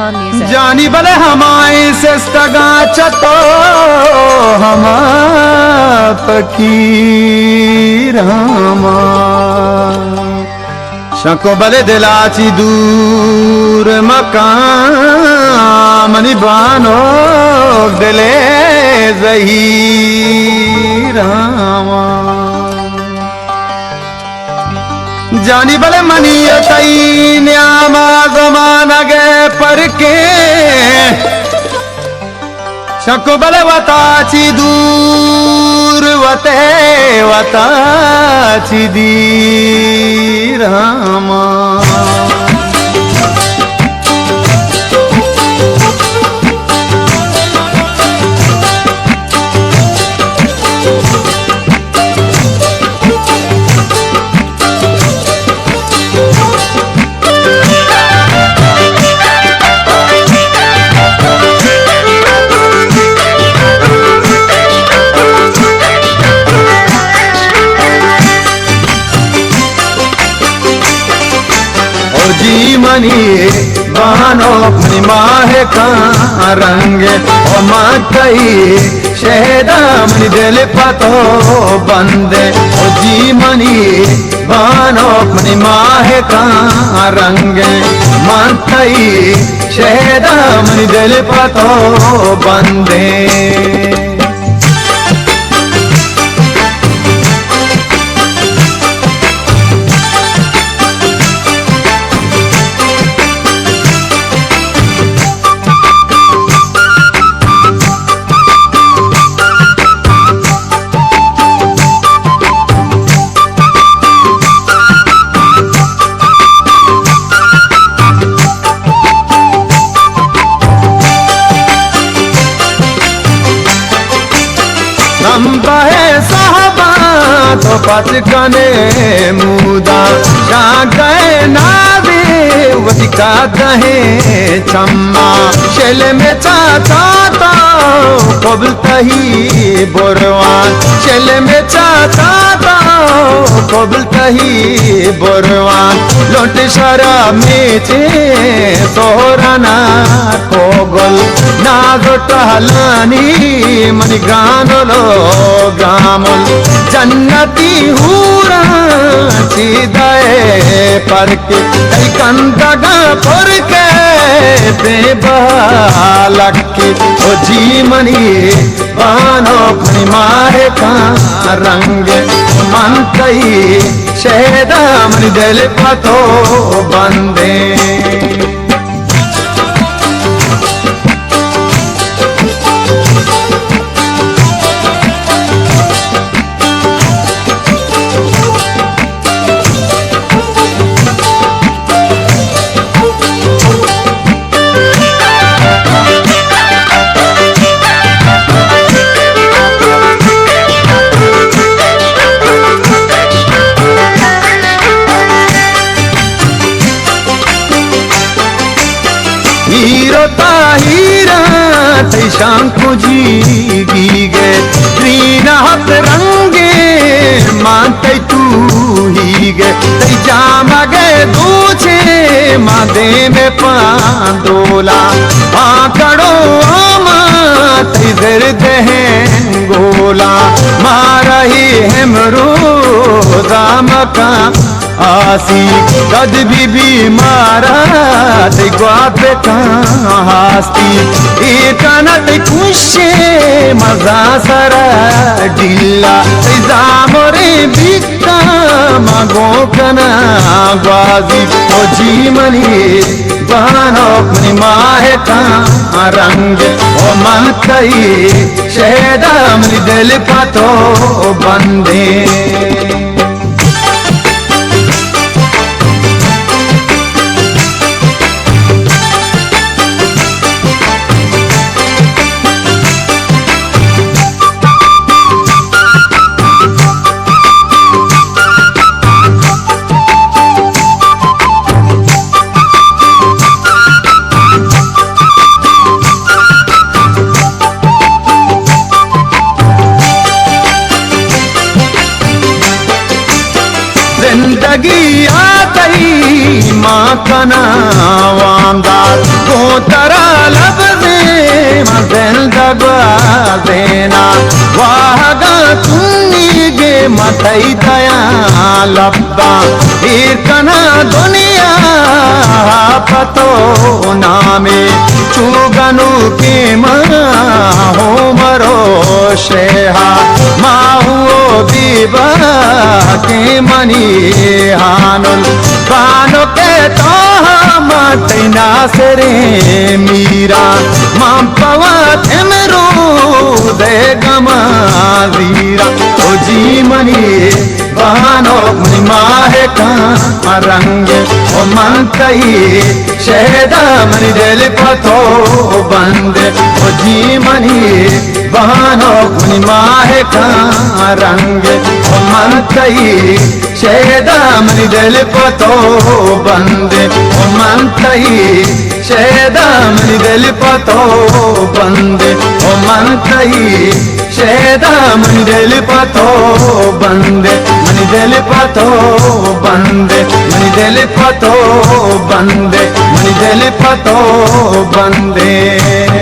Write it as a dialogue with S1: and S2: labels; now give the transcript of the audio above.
S1: Khan Music.
S2: जानी बले हमारे से स्तगा चतो हम फकीरामा शको बले दिलाची दूर मकाम निबानो दिले ज़हीरामा जानी बले मनियतई न्यामा ज़माना गे पर के शको बले वताची दूर वते वताची दीरामा जी मनी बानो अपनी माह का रंग ओ मातई शहदा मनी दिल पतो बंदे ओ जी मनी बानो अपनी माह का रंग मातई शहदा मनी दिल पतो बंदे है साहबा तो पचकने मुदा जा गए नावे वधिका दहे चम्मा शेल में चाचा तो कबल तही बोरवान शेल में चाचा तो कबल तही बोरवान लोट शरा मेचे सोहराना कोगल ना जोटहलानी मनी गानोलो गामल जन्नती हूरा चिदाए पर के कई कंदगा पर के बेबालक के ओ जी मनी बानो अपनी माहे का रंग मन कई शहदा मन दिल पतो बंदे हीरो ताहीरा शंखु जी गे त्रीना हाथ रंगे मानते तू ही गे जामा गे दूचे मादे में पांदोला आकड़ो तिजर दहे गोला मारही हेमरो दामका आसी कद भी मारा ते ग्वाते हास्ती एक नत खुशे मजा सरा डिल्ला ते जामरे बिका मगो कना ग्वाजी ओ जी मनी बानो अपनी माहे का रंग ओ मन कई शहदा मन दिल पतो बंदे माँ कना वामदार कोतरा लबजे मजल दगवा देना वाहगा तुन्नी गे मतई दया लब्बा कना दुनिया पतो नामे चुगनु के हो मरो शेहा माहुओ दीबा के मनी हानुल बानो के तो मतना सरे मीरा मां पवा तेमरू दे गमा वीरा ओ जी मनी बानो माहे का रंग ओ मंतई शहदा मनी दिल पतो बंद ओ जी मनी बानो माहे का रंग ओ मंतई शहदा मनी दिल पतो बंद ओ मंतई शहदा मनी दिल पतो बंद ओ मंतई शहदा मनी दिल पतो बंद मनी दिल पतो बंद मनी दिल पतो बंद मनी दिल पतो बंदे।